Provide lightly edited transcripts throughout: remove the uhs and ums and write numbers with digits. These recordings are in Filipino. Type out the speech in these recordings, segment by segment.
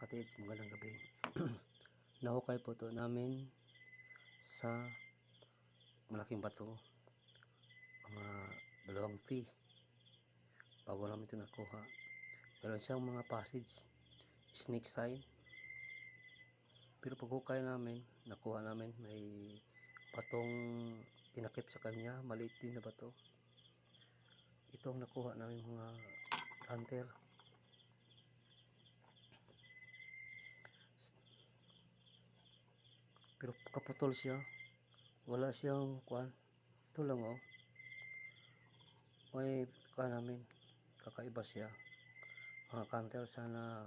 Katis, magandang gabi. Nahukay po ito namin sa malaking bato, mga 2 feet bago namin ito nakuha. Meron siyang mga passage, snake sign, pero pag hukay namin, nakuha namin, may batong tinakip sa kanya, maliit din na bato. Ito ang nakuha namin mga hunter. Pero kaputol siya, wala siyang kuan. Ito lang oh, may kuan namin, kakaiba siya mga hunter. Sana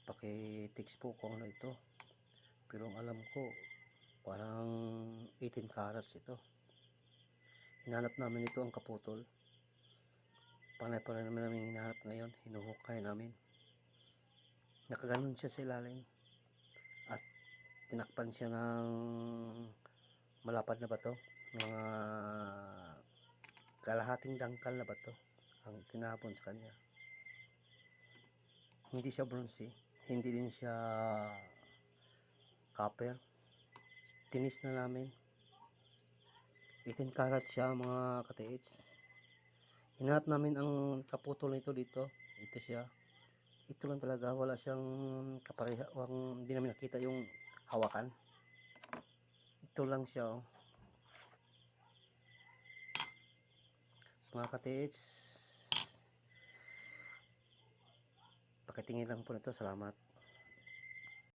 paki-text po kung ano ito, pero ang alam ko parang 18 carats ito. Hinanap namin ito, ang kaputol, panay pa rin namin hinahanap ngayon. Hinuhukay namin, nakaganon siya sa ilalim at tinakpan siya ng malapad na bato, mga kalahating dangkal na bato ang tinapon sa kanya. Hindi siya bronze, hindi din siya copper. Tinis na namin, 18 karat siya mga katiits. Hinanap namin ang kaputol nito dito. Ito siya, ito lang talaga, wala siyang kapareha, hindi namin nakita yung hawakan. Ito lang siya oh. Mga katiits, pakitingin lang po nito. Salamat.